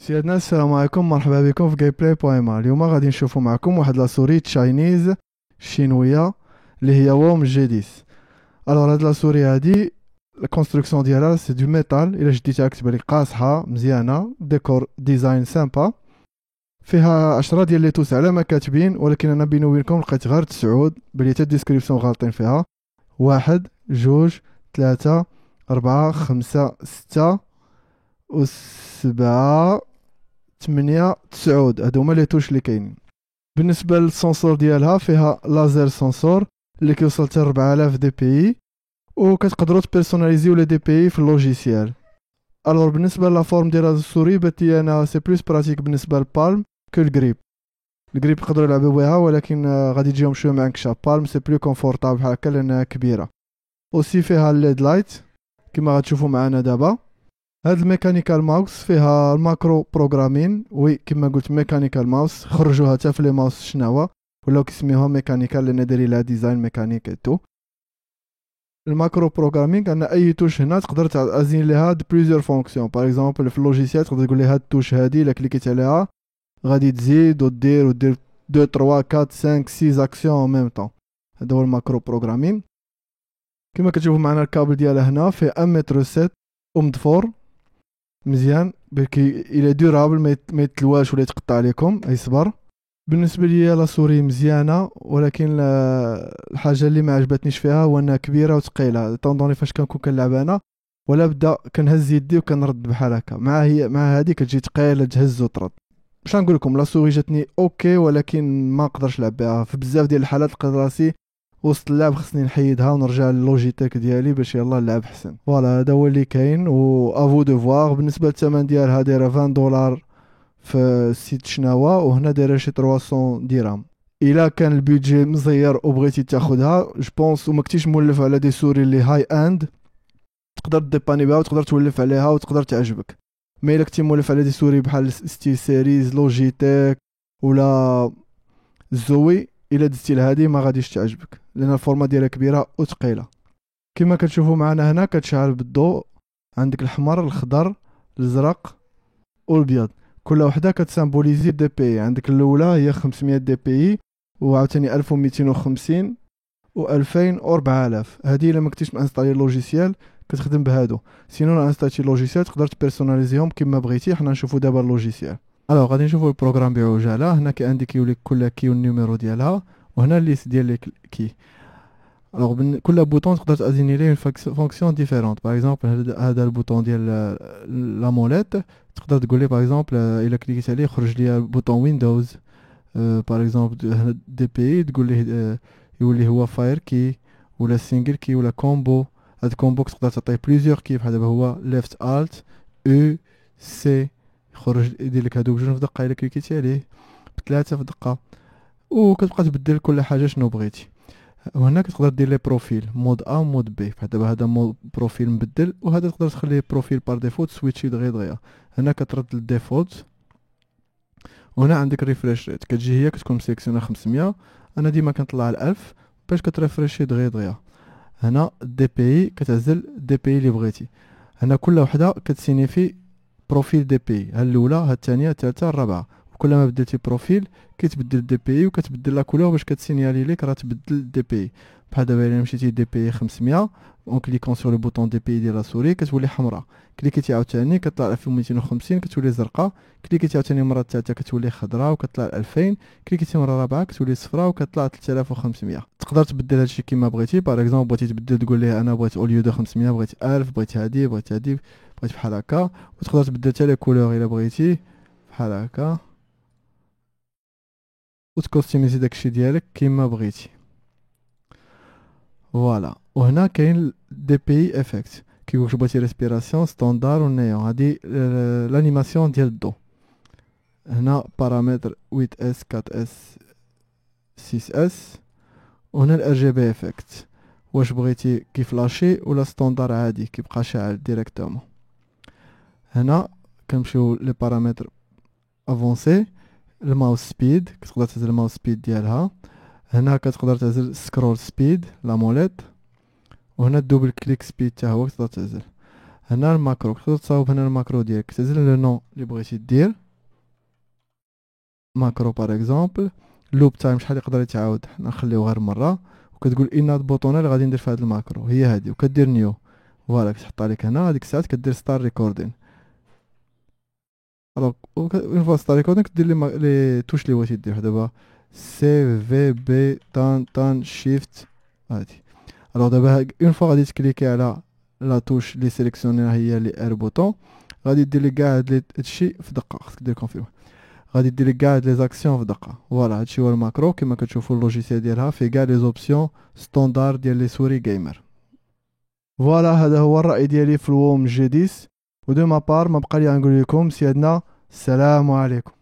سيادة الناس، السلام عليكم، مرحبا بكم في جاي بلاي بويما. اليوم غادي نشوفوا معكم واحد لاسوري تشاينيز شينويه اللي هي ووم جي 10. الوغ هاد لاسوري هادي الكونستركسيون ديالها سي دو ميتال، الا شديتها كتبان لك قاصحه مزيانه، ديكور ديزاين سامبا. فيها 10 ديال لي توس على ما كاتبين، ولكن انا بيني وبينكم لقيت غير 9 بلي حتى الديسكريبسيون غالطين فيها. 1 2 3 4 5 6 و7 8 9. هادو هما لي توش اللي كاينين. بالنسبه للسونسور ديالها فيها لازر سونسور اللي كيوصل حتى 4000 دي بي، وكتقدروا تبيرسوناليزيو لي دي بي في اللوجيسيال. الوغ بالنسبه لا فورم ديال هاد السوري بات لي انا سي بلوس براتيك بالنسبه للبالم كو الجريب. الجريب يقدروا يلعبوا بها، ولكن غادي تجيهم شويه معنكشه. بالم سي بلو كونفورطابل بحال هكا لانها كبيره. اوسي فيها الليد لايت كما غتشوفوا معنا دابا. هاد الميكانيكال ماوس فيها الماكرو بروغرامين، وي كما قلت ميكانيكال ماوس، خرجوها حتى في لي ماوس شناوا ولاو كيسميوها ميكانيكال لان دايرين لها ديزاين ميكانيك تو. الماكرو بروغرامين عندنا اي توش هنا تقدر تازين ليها د بليزيور فونكسيون. باغ اكزومبل في اللوجيسيال تقدر تقول لها هاد التوش هادي الا كليكيت عليها غادي تزيد ودير 2 3 4 5 6 اكسيون ان ميم طون. هذا هو الماكرو بروغرامين. كما كتشوفوا معنا الكابل ديالها هنا فيه 1 متر 7 ومدفور مزيان، بكي الى دورابل ما يتلواش ولا يتقطع عليكم، اي صبر. بالنسبه لي لا سوري مزيانه، ولكن الحاجه اللي ما عجبتنيش فيها هو انها كبيره وثقيله. طوندوني فاش كنكون كنلعب انا ولا بدا كنهز يدي وكنرد بحال هكا، مع هذه كتجي ثقيله تهز وترد. باش نقول لكم لا سوري جاتني اوكي، ولكن ما نقدرش نلعب بها في بزاف ديال الحالات. لقيت راسي وسط اللعب خصني نحيدها ونرجع للوجيتيك ديالي باش يلا اللعب حسن. فوالا هذا هو اللي كاين، و افو دو فوار. بالنسبه للثمن ديالها دايره $20 في السيت شناوا، وهنا دايره شي 300 درهم. الا كان البيدجي مزير وبغيتي تاخذها جو بونس وما كنتيش مولف على دي سوري اللي هاي اند، تقدر ديباني بها وتقدر تولف عليها وتقدر تعجبك. مي الا كنتي مولف على دي سوري بحال ستيل سيريز لوجيتيك ولا زوي، الا دزتي لهادي ما غاديش تعجبك لان الفورمه ديالها كبيره وثقيله. كما كتشوفوا معنا هنا كتشعل بالضوء، عندك الحمر الخضر الازرق والابيض، كل وحده كتسامبوليزي دي بي. عندك الاولى هي 500 دي بي، وعاوتاني 1250 و2000 و4000. هذه الا ما كنتيش مانستالي لوجيسيال كتخدم بهادو. سينو انستالي لوجيسيال تقدر تبيرسوناليزيهم كما بغيتي. حنا نشوفوا دابا اللوجيسيال. الوغ غادي نشوفوا البروغرام بعجاله. هنا كيانديكيو لك كل كي والنيميرو ديالها، وهنا الليست ديال لي كي. الوغ كل بوطون تقدر تازيني ليه فونكسيون ديفيرونت. باغ اكزومبل هذا البوطون ديال لا موليت تقدر تقول لي باغ اكزومبل الا كليكيت عليه خرج لي بوطون ويندوز. باغ اكزومبل دي بي تقول ليه يولي هو فاير كي ولا سينجل كي ولا كومبو. هاد كومبو تقدر تعطيه بليزيور كي، بحال دابا هو ليفت الت او سي، يخرج يدير لك هادو بجوج في دقه الا كليكيتي عليه، بثلاثه في دقه، وكتبقى تبدل كل حاجه شنو بغيتي. وهنا كتقدر دير لي بروفيل مود ا ومود بي. بحال دابا هذا مود بروفيل مبدل، وهذا تقدر تخليه بروفيل بار ديفولت سويتشي دغيا. هنا كترد للديفولت، وهنا عندك ريفريش ريت كتجي هي كتكون مسيكسيونا 500. انا ديما كنطلع ل 1000 باش كتريفريشي دغيا. هنا دي بي كتعزل دي بي اللي بغيتي. هنا كل وحده كتسينيفي بروفيل دي بي، ها الاولى ها الثانيه الثالثه الرابعه. وكل ما بدلتي بروفيل كيتبدل دي بي وكتبدل لا كولور باش كتسينيالي ليك راه تبدل دي بي. بحال دابا الا مشيتي دي بي 500 اون كليكون سور لو بوطون دي بي ديال لا سوري كتولي حمراء. كليكيتي عاوتاني كطلع 1250 كتولي زرقاء. كليكيتي عاوتاني مره ثالثه كتولي خضراء وكتطلع 2000. كليكيتي مره رابعه كتولي صفراء وكتطلع 3500. تقدر تبدل هادشي كيما بغيتي. باغ اكزومبل بغيتي تبدل تقول ليه انا بغيت اوليو دو 500 بغيت 1000، بغيت هادي بغيت هادي بغيت بحال هكا. وتقدر تبدل حتى لي كولور الا بغيتي بحال هكا، وتكوستيميزي داكشي ديالك كيما بغيتي. فوالا. وهنا كاين دي بي افكت كيقولك بغيتي ريسبيراسيون ستاندار ونيون، هادي لانيماسيون ديال الضو. هنا بارامتر 8 اس 4 اس 6 اس. وهنا الار جي بي افكت، واش بغيتي كيفلاشي ولا ستاندار عادي كيبقى شاعل ديريكتومون. هنا كنمشيو لي بارامتر افونسي. الماوس سبيد كتقدر تعزل الماوس سبيد ديالها. هنا كتقدر تعزل سكرول سبيد لا موليت. وهنا الدوبل كليك سبيد حتى هو كتقدر تعزل. هنا الماكرو تقدر تصاوب هنا الماكرو ديالك تنزل لو نون اللي بغيتي دير ماكرو باغ اكزومبل لوب تايم شحال يقدر يتعاود حنا نخليوه غير مره وكتقول ان بوطونه اللي غادي ندير في هذا الماكرو هي هذه وكدير نيو فوالا كتحط عليك هنا هذيك الساعات كدير ستار ريكوردين الوغ اون فوا ستار ريكوردين كدير لي توش اللي بغيتي دير دابا سي في بي تان شيفت هادي الوغ دابا اون فوا غادي تكليكي على لا توش اللي سيليكسيونيها هي لي ار بوطون غادي دير لي كاع هادشي في دقه خاصك دير كونفيرم غادي دير كاع هاد لي زاكسيون في دقه فوالا هادشي هو الماكرو كما كتشوفوا اللوجيسيال ديالها فيه كاع لي زوبسيون ستوندار ديال لي سوري جيمر فوالا هذا هو الراي ديالي في الووم جي 10 ودو ما بار ما بقى لي نقول لكم سيادنا السلام عليكم.